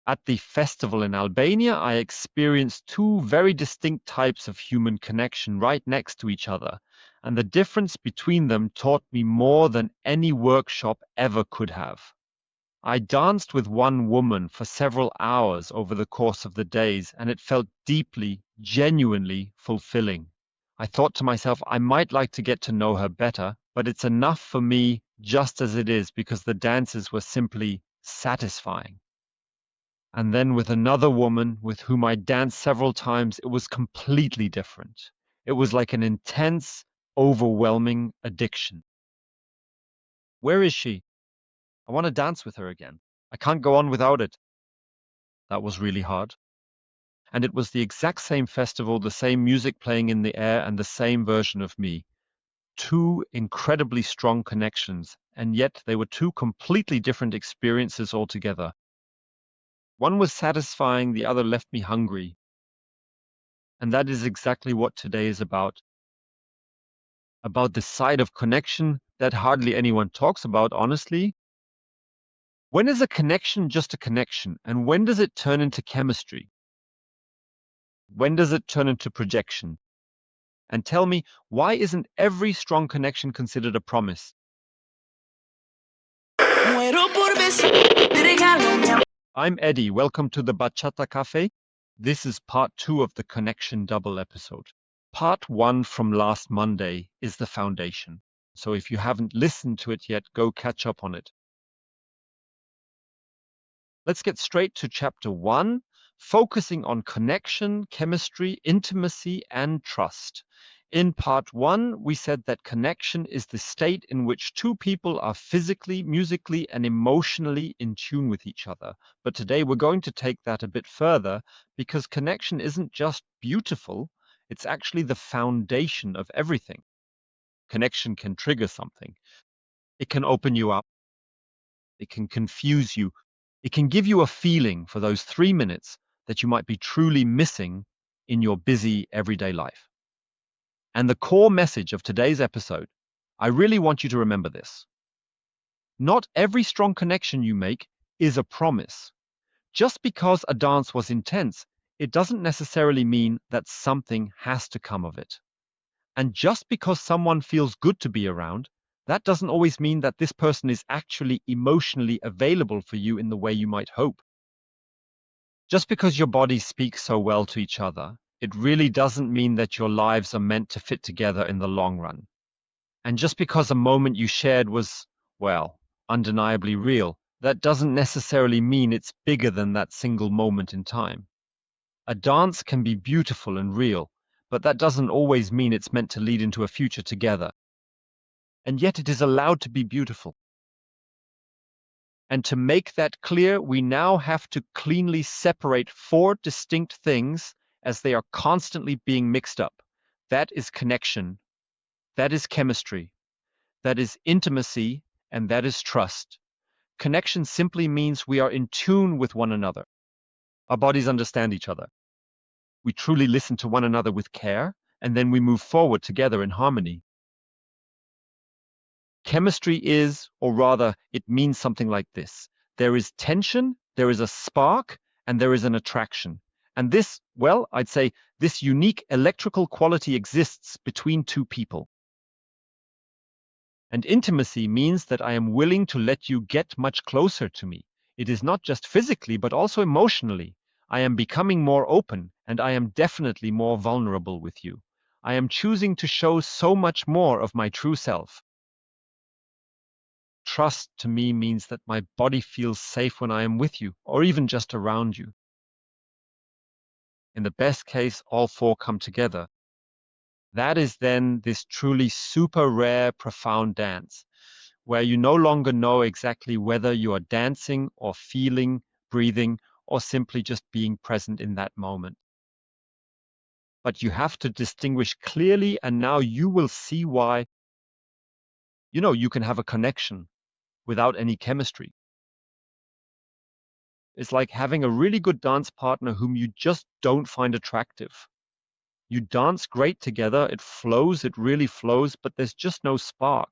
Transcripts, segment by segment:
At the festival in Albania, I experienced two very distinct types of human connection right next to each other, and the difference between them taught me more than any workshop ever could have. I danced with one woman for several hours over the course of the days, and it felt deeply, genuinely fulfilling. I thought to myself, I might like to get to know her better, but it's enough for me just as it is because the dances were simply satisfying. And then with another woman with whom I danced several times, it was completely different. It was like an intense, overwhelming addiction. Where is she? I want to dance with her again. I can't go on without it. That was really hard. And it was the exact same festival, the same music playing in the air, and the same version of me. Two incredibly strong connections, and yet they were two completely different experiences altogether. One was satisfying, the other left me hungry. And that is exactly what today is about the side of connection that hardly anyone talks about, honestly. When is a connection just a connection, and when does it turn into chemistry? When does it turn into projection? And tell me, why isn't every strong connection considered a promise? I'm Eddie. Welcome to the Bachata Cafe. This is part 2 of the Connection Double episode. Part 1 from last Monday is the foundation. So if you haven't listened to it yet, go catch up on it. Let's get straight to chapter 1, focusing on connection, chemistry, intimacy, and trust. In part 1, we said that connection is the state in which two people are physically, musically, and emotionally in tune with each other. But today we're going to take that a bit further because connection isn't just beautiful, it's actually the foundation of everything. Connection can trigger something. It can open you up. It can confuse you. It can give you a feeling for those 3 minutes that you might be truly missing in your busy everyday life. And the core message of today's episode, I really want you to remember this. Not every strong connection you make is a promise. Just because a dance was intense, it doesn't necessarily mean that something has to come of it. And just because someone feels good to be around, that doesn't always mean that this person is actually emotionally available for you in the way you might hope. Just because your bodies speak so well to each other, it really doesn't mean that your lives are meant to fit together in the long run. And just because a moment you shared was, well, undeniably real, that doesn't necessarily mean it's bigger than that single moment in time. A dance can be beautiful and real, but that doesn't always mean it's meant to lead into a future together. And yet it is allowed to be beautiful. And to make that clear, we now have to cleanly separate 4 distinct things as they are constantly being mixed up. That is connection, that is chemistry, that is intimacy, and that is trust. Connection simply means we are in tune with one another. Our bodies understand each other. We truly listen to one another with care, and then we move forward together in harmony. Chemistry is, or rather, it means something like this. There is tension, there is a spark, and there is an attraction. And this, well, I'd say this unique electrical quality exists between two people. And intimacy means that I am willing to let you get much closer to me. It is not just physically, but also emotionally. I am becoming more open, and I am definitely more vulnerable with you. I am choosing to show so much more of my true self. Trust to me means that my body feels safe when I am with you, or even just around you. In the best case, all 4 come together. That is then this truly super rare, profound dance, where you no longer know exactly whether you are dancing or feeling, breathing, or simply just being present in that moment. But you have to distinguish clearly, and now you will see why, you can have a connection without any chemistry. It's like having a really good dance partner whom you just don't find attractive. You dance great together, it flows, it really flows, but there's just no spark.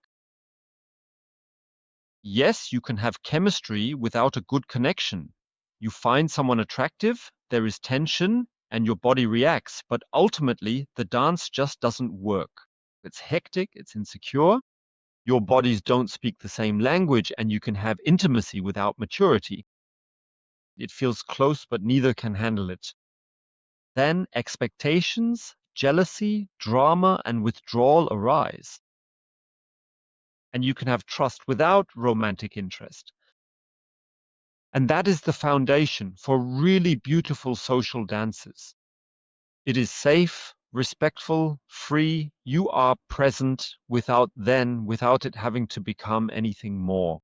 Yes, you can have chemistry without a good connection. You find someone attractive, there is tension, and your body reacts, but ultimately the dance just doesn't work. It's hectic, it's insecure, your bodies don't speak the same language, and you can have intimacy without maturity. It feels close, but neither can handle it. Then expectations, jealousy, drama, and withdrawal arise. And you can have trust without romantic interest. And that is the foundation for really beautiful social dances. It is safe, respectful, free. You are present without it having to become anything more.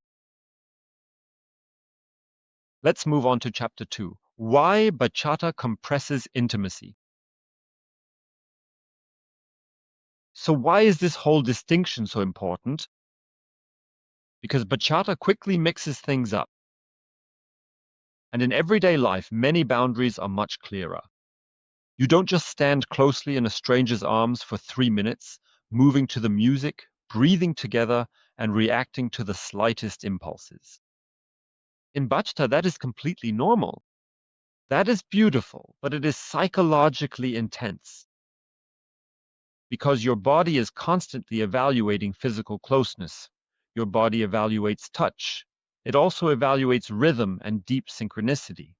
Let's move on to chapter 2. Why bachata compresses intimacy. So why is this whole distinction so important? Because bachata quickly mixes things up. And in everyday life, many boundaries are much clearer. You don't just stand closely in a stranger's arms for 3 minutes, moving to the music, breathing together, and reacting to the slightest impulses. In bachata, that is completely normal. That is beautiful, but it is psychologically intense. Because your body is constantly evaluating physical closeness. Your body evaluates touch. It also evaluates rhythm and deep synchronicity.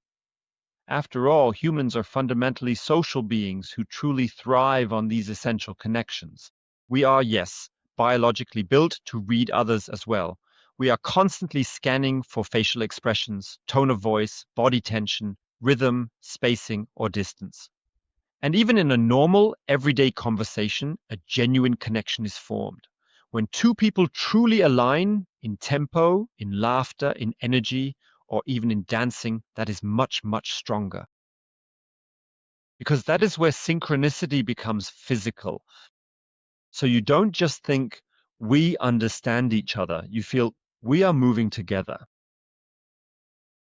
After all, humans are fundamentally social beings who truly thrive on these essential connections. We are, yes, biologically built to read others as well. We are constantly scanning for facial expressions, tone of voice, body tension, rhythm, spacing, or distance. And even in a normal, everyday conversation, a genuine connection is formed. When two people truly align in tempo, in laughter, in energy, or even in dancing, that is much, much stronger. Because that is where synchronicity becomes physical. So you don't just think, we understand each other. You feel, we are moving together.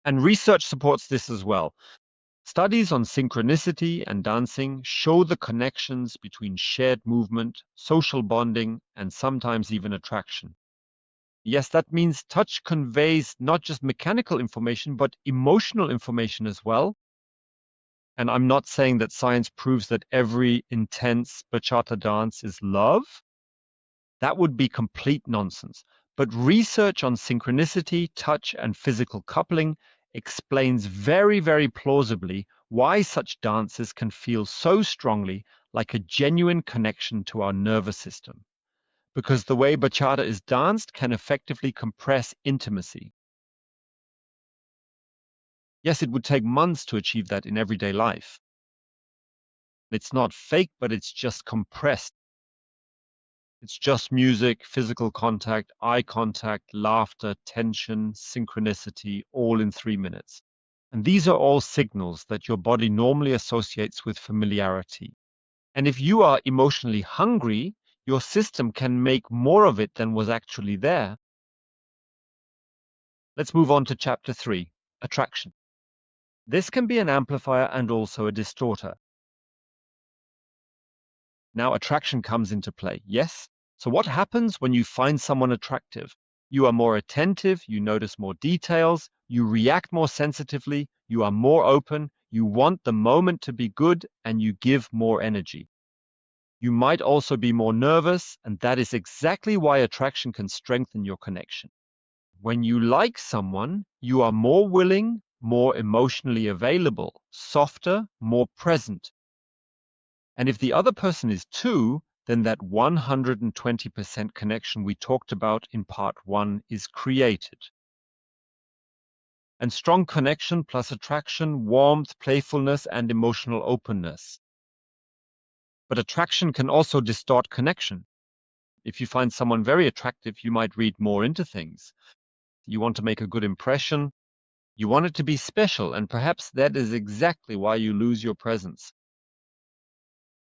And research supports this as well. Studies on synchronicity and dancing show the connections between shared movement, social bonding, and sometimes even attraction. Yes, that means touch conveys not just mechanical information, but emotional information as well. And I'm not saying that science proves that every intense bachata dance is love. That would be complete nonsense. But research on synchronicity, touch, and physical coupling explains very, very plausibly why such dances can feel so strongly like a genuine connection to our nervous system. Because the way bachata is danced can effectively compress intimacy. Yes, it would take months to achieve that in everyday life. It's not fake, but it's just compressed. It's just music, physical contact, eye contact, laughter, tension, synchronicity, all in 3 minutes. And these are all signals that your body normally associates with familiarity. And if you are emotionally hungry, your system can make more of it than was actually there. Let's move on to chapter 3, attraction. This can be an amplifier and also a distorter. Now attraction comes into play, yes? So what happens when you find someone attractive? You are more attentive, you notice more details, you react more sensitively, you are more open, you want the moment to be good, and you give more energy. You might also be more nervous, and that is exactly why attraction can strengthen your connection. When you like someone, you are more willing, more emotionally available, softer, more present. And if the other person is too, then that 120% connection we talked about in part 1 is created. And strong connection plus attraction, warmth, playfulness, and emotional openness. But attraction can also distort connection. If you find someone very attractive, you might read more into things. You want to make a good impression. You want it to be special, and perhaps that is exactly why you lose your presence.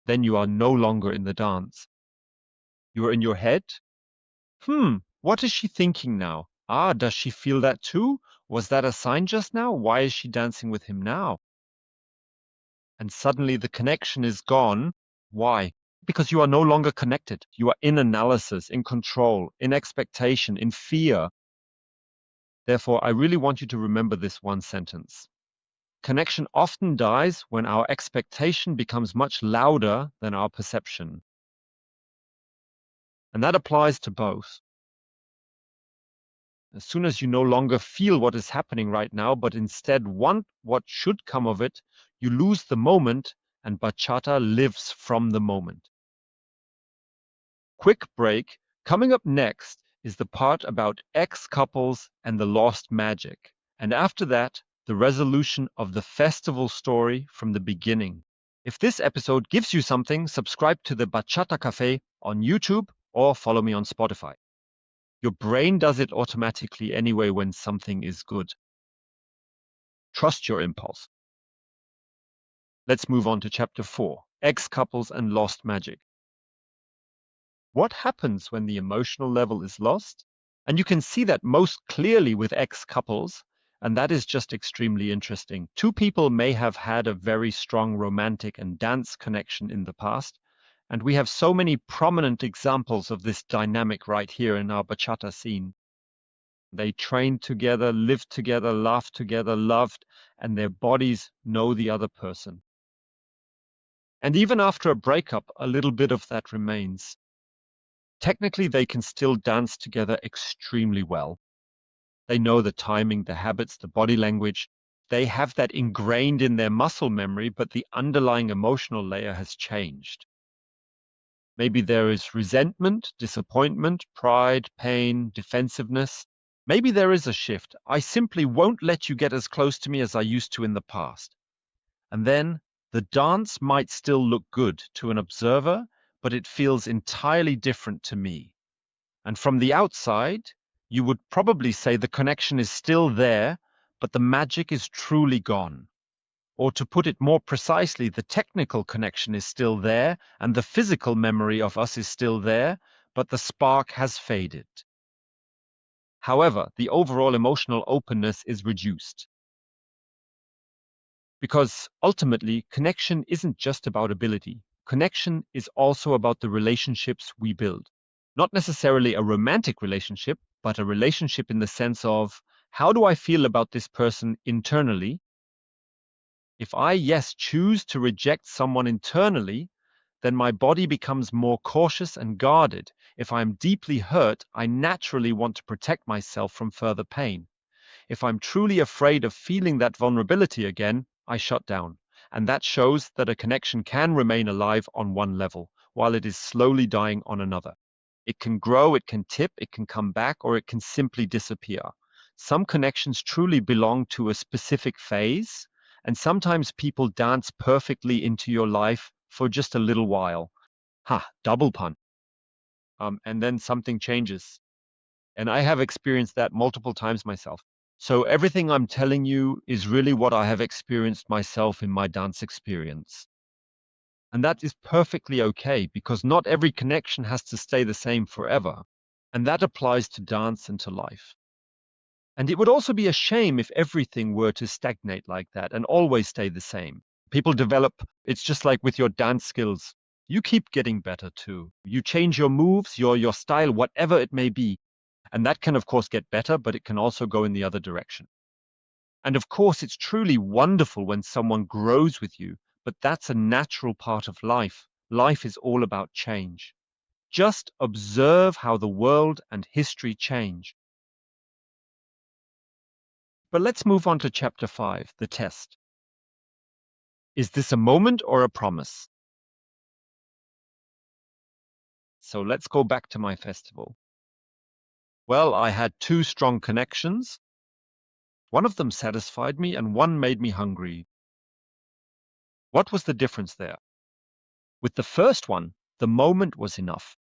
Then you are no longer in the dance. You are in your head. What is she thinking now? Does she feel that too? Was that a sign just now? Why is she dancing with him now? And suddenly the connection is gone. Why? Because you are no longer connected. You are in analysis, in control, in expectation, in fear. Therefore, I really want you to remember this one sentence. Connection often dies when our expectation becomes much louder than our perception. And that applies to both. As soon as you no longer feel what is happening right now, but instead want what should come of it, you lose the moment, and bachata lives from the moment. Quick break. Coming up next is the part about ex-couples and the lost magic. And after that, the resolution of the festival story from the beginning. If this episode gives you something, subscribe to the Bachata Cafe on YouTube or follow me on Spotify. Your brain does it automatically anyway when something is good. Trust your impulse. Let's move on to chapter 4, ex-couples and lost magic. What happens when the emotional level is lost? And you can see that most clearly with ex-couples, and that is just extremely interesting. Two people may have had a very strong romantic and dance connection in the past, and we have so many prominent examples of this dynamic right here in our bachata scene. They trained together, lived together, laughed together, loved, and their bodies know the other person. And even after a breakup, a little bit of that remains. Technically, they can still dance together extremely well. They know the timing, the habits, the body language. They have that ingrained in their muscle memory, but the underlying emotional layer has changed. Maybe there is resentment, disappointment, pride, pain, defensiveness. Maybe there is a shift. I simply won't let you get as close to me as I used to in the past. And then the dance might still look good to an observer, but it feels entirely different to me. And from the outside, you would probably say the connection is still there, but the magic is truly gone. Or to put it more precisely, the technical connection is still there, and the physical memory of us is still there, but the spark has faded. However, the overall emotional openness is reduced. Because ultimately, connection isn't just about ability. Connection is also about the relationships we build. Not necessarily a romantic relationship, but a relationship in the sense of, how do I feel about this person internally? If I, yes, choose to reject someone internally, then my body becomes more cautious and guarded. If I'm deeply hurt, I naturally want to protect myself from further pain. If I'm truly afraid of feeling that vulnerability again, I shut down. And that shows that a connection can remain alive on one level, while it is slowly dying on another. It can grow, it can tip, it can come back, or it can simply disappear. Some connections truly belong to a specific phase, and sometimes people dance perfectly into your life for just a little while. Ha, double pun. And then something changes. And I have experienced that multiple times myself. So everything I'm telling you is really what I have experienced myself in my dance experience. And that is perfectly okay because not every connection has to stay the same forever. And that applies to dance and to life. And it would also be a shame if everything were to stagnate like that and always stay the same. People develop, it's just like with your dance skills. You keep getting better too. You change your moves, your style, whatever it may be. And that can, of course, get better, but it can also go in the other direction. And of course, it's truly wonderful when someone grows with you, but that's a natural part of life. Life is all about change. Just observe how the world and history change. But let's move on to chapter 5, the test. Is this a moment or a promise? So let's go back to my festival. Well, I had two strong connections. One of them satisfied me and one made me hungry. What was the difference there? With the first one, the moment was enough.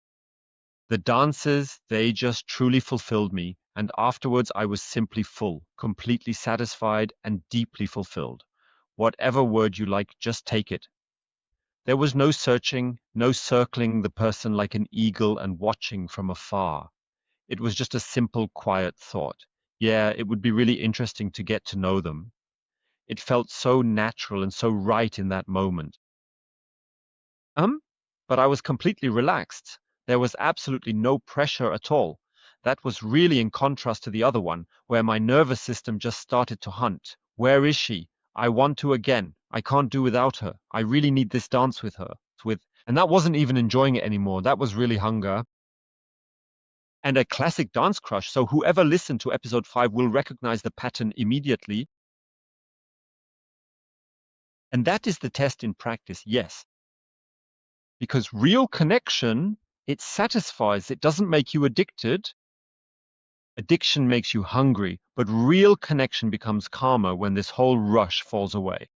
The dances, they just truly fulfilled me, and afterwards I was simply full, completely satisfied and deeply fulfilled. Whatever word you like, just take it. There was no searching, no circling the person like an eagle and watching from afar. It was just a simple, quiet thought. Yeah, it would be really interesting to get to know them. It felt so natural and so right in that moment. Um, but I was completely relaxed. There was absolutely no pressure at all. That was really in contrast to the other one, where my nervous system just started to hunt. Where is she? I want to again. I can't do without her. I really need this dance with her. And that wasn't even enjoying it anymore. That was really hunger. And a classic dance crush. So whoever listened to episode 5 will recognize the pattern immediately. And that is the test in practice, yes. Because real connection, it satisfies. It doesn't make you addicted. Addiction makes you hungry, but real connection becomes calmer when this whole rush falls away.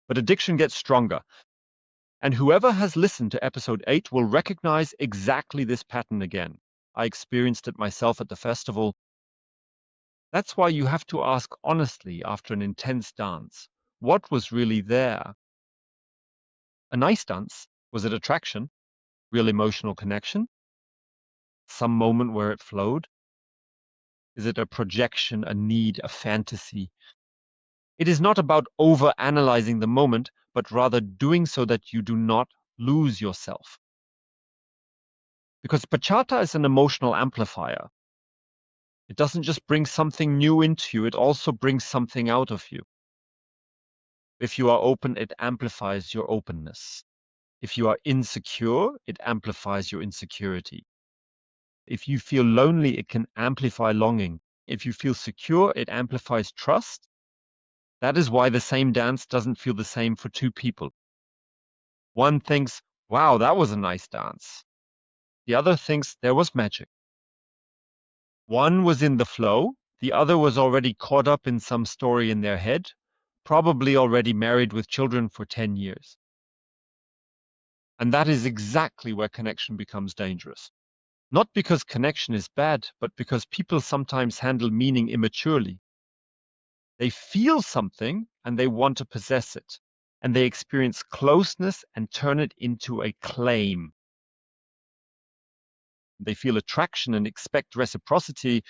But addiction gets stronger. And whoever has listened to episode 8 will recognize exactly this pattern again. I experienced it myself at the festival. That's why you have to ask honestly after an intense dance, what was really there? A nice dance? Was it attraction? Real emotional connection? Some moment where it flowed? Is it a projection, a need, a fantasy? It is not about over-analyzing the moment, but rather doing so that you do not lose yourself. Because bachata is an emotional amplifier. It doesn't just bring something new into you, it also brings something out of you. If you are open, it amplifies your openness. If you are insecure, it amplifies your insecurity. If you feel lonely, it can amplify longing. If you feel secure, it amplifies trust. That is why the same dance doesn't feel the same for two people. One thinks, wow, that was a nice dance. The other thinks there was magic. One was in the flow, the other was already caught up in some story in their head, probably already married with children for 10 years. And that is exactly where connection becomes dangerous. Not because connection is bad, but because people sometimes handle meaning immaturely. They feel something and they want to possess it. And they experience closeness and turn it into a claim. They feel attraction and expect reciprocity.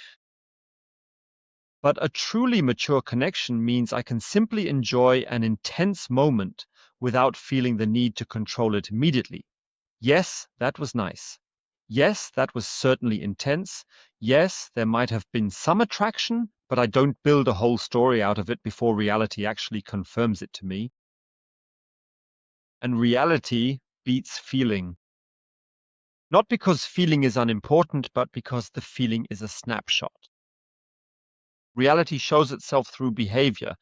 But a truly mature connection means I can simply enjoy an intense moment without feeling the need to control it immediately. Yes, that was nice. Yes, that was certainly intense. Yes, there might have been some attraction, but I don't build a whole story out of it before reality actually confirms it to me. And reality beats feeling. Not because feeling is unimportant, but because the feeling is a snapshot. Reality shows itself through behavior.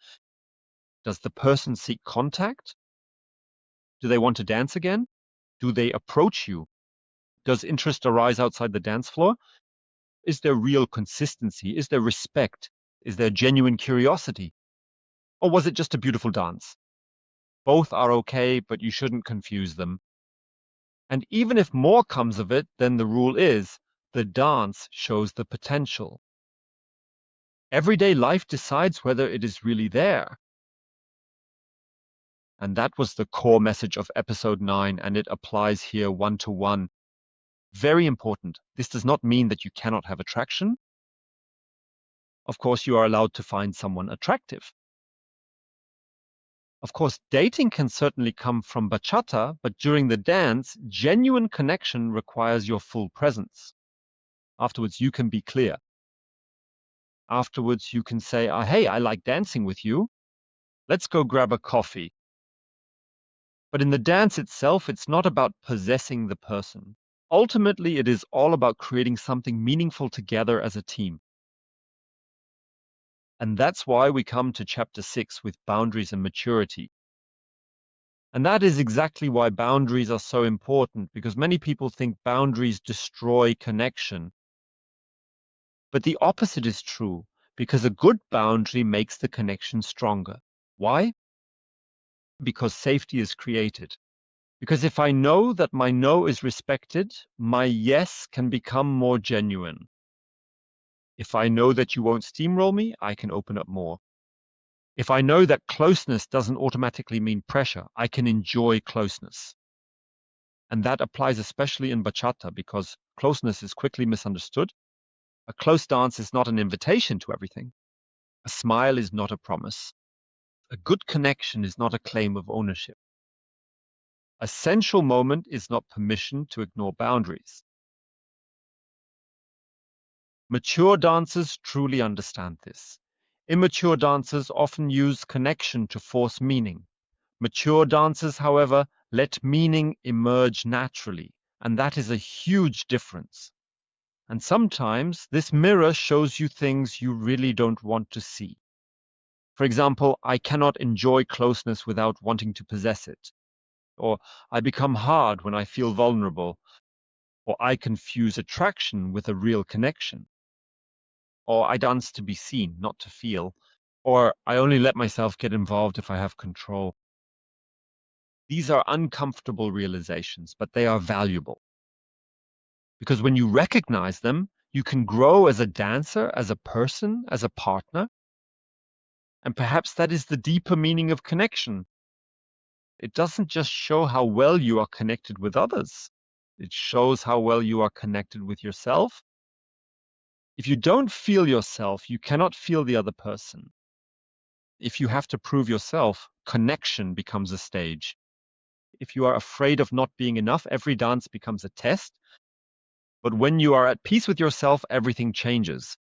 Does the person seek contact? Do they want to dance again? Do they approach you? Does interest arise outside the dance floor? Is there real consistency? Is there respect? Is there genuine curiosity? Or was it just a beautiful dance? Both are okay, but you shouldn't confuse them. And even if more comes of it, then the rule is the dance shows the potential. Everyday life decides whether it is really there. And that was the core message of episode 9, and it applies here one-to-one. Very important. This does not mean that you cannot have attraction. Of course, you are allowed to find someone attractive. Of course, dating can certainly come from bachata, but during the dance, genuine connection requires your full presence. Afterwards, you can be clear. Afterwards, you can say, hey, I like dancing with you. Let's go grab a coffee. But in the dance itself, it's not about possessing the person. Ultimately, it is all about creating something meaningful together as a team. And that's why we come to chapter 6 with boundaries and maturity. And that is exactly why boundaries are so important, because many people think boundaries destroy connection. But the opposite is true, because a good boundary makes the connection stronger. Why? Because safety is created. Because if I know that my no is respected, my yes can become more genuine. If I know that you won't steamroll me, I can open up more. If I know that closeness doesn't automatically mean pressure, I can enjoy closeness. And that applies especially in bachata because closeness is quickly misunderstood. A close dance is not an invitation to everything. A smile is not a promise. A good connection is not a claim of ownership. A sensual moment is not permission to ignore boundaries. Mature dancers truly understand this. Immature dancers often use connection to force meaning. Mature dancers, however, let meaning emerge naturally, and that is a huge difference. And sometimes this mirror shows you things you really don't want to see. For example, I cannot enjoy closeness without wanting to possess it. Or I become hard when I feel vulnerable. Or I confuse attraction with a real connection. Or I dance to be seen, not to feel. Or I only let myself get involved if I have control. These are uncomfortable realizations, but they are valuable. Because when you recognize them, you can grow as a dancer, as a person, as a partner. And perhaps that is the deeper meaning of connection. It doesn't just show how well you are connected with others. It shows how well you are connected with yourself. If you don't feel yourself, you cannot feel the other person. If you have to prove yourself, connection becomes a stage. If you are afraid of not being enough, every dance becomes a test. But when you are at peace with yourself, everything changes.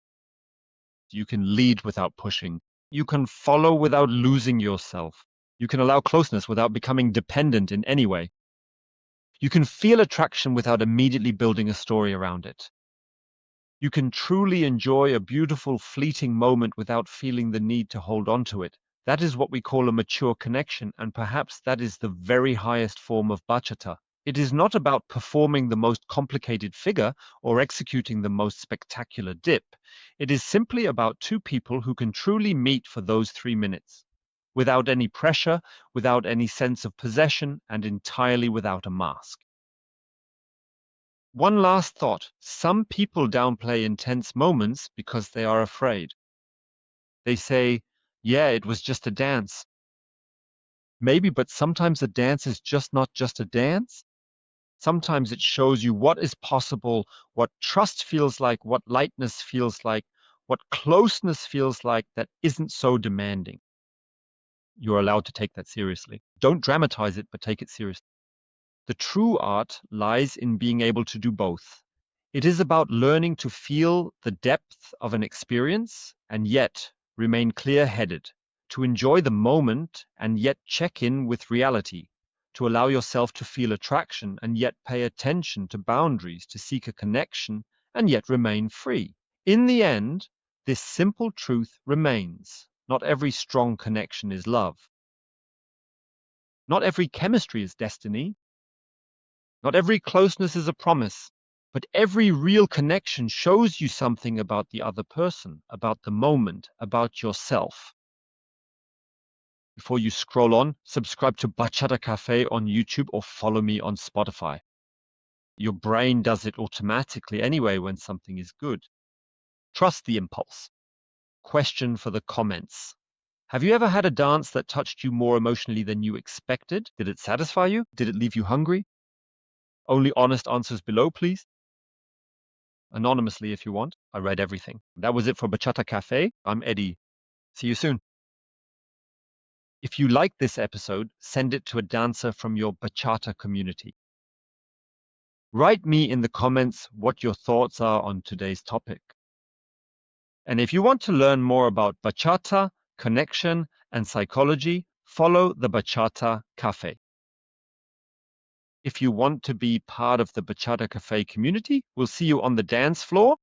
You can lead without pushing. You can follow without losing yourself. You can allow closeness without becoming dependent in any way. You can feel attraction without immediately building a story around it. You can truly enjoy a beautiful, fleeting moment without feeling the need to hold on to it. That is what we call a mature connection, and perhaps that is the very highest form of bachata. It is not about performing the most complicated figure or executing the most spectacular dip. It is simply about two people who can truly meet for those 3 minutes, without any pressure, without any sense of possession, and entirely without a mask. One last thought. Some people downplay intense moments because they are afraid. They say, yeah, it was just a dance. Maybe, but sometimes a dance is just not just a dance. Sometimes it shows you what is possible, what trust feels like, what lightness feels like, what closeness feels like that isn't so demanding. You're allowed to take that seriously. Don't dramatize it, but take it seriously. The true art lies in being able to do both. It is about learning to feel the depth of an experience and yet remain clear-headed, to enjoy the moment and yet check in with reality, to allow yourself to feel attraction and yet pay attention to boundaries, to seek a connection and yet remain free. In the end, this simple truth remains. Not every strong connection is love. Not every chemistry is destiny. Not every closeness is a promise. But every real connection shows you something about the other person, about the moment, about yourself. Before you scroll on, subscribe to Bachata Cafe on YouTube or follow me on Spotify. Your brain does it automatically anyway when something is good. Trust the impulse. Question for the comments. Have you ever had a dance that touched you more emotionally than you expected? Did it satisfy you? Did it leave you hungry? Only honest answers below, please. Anonymously if you want. I read everything. That was it for Bachata Cafe. I'm Eddie. See you soon. If you like this episode, send it to a dancer from your bachata community. Write me in the comments what your thoughts are on today's topic. And if you want to learn more about bachata, connection, and psychology, follow the Bachata Cafe. If you want to be part of the Bachata Cafe community, we'll see you on the dance floor.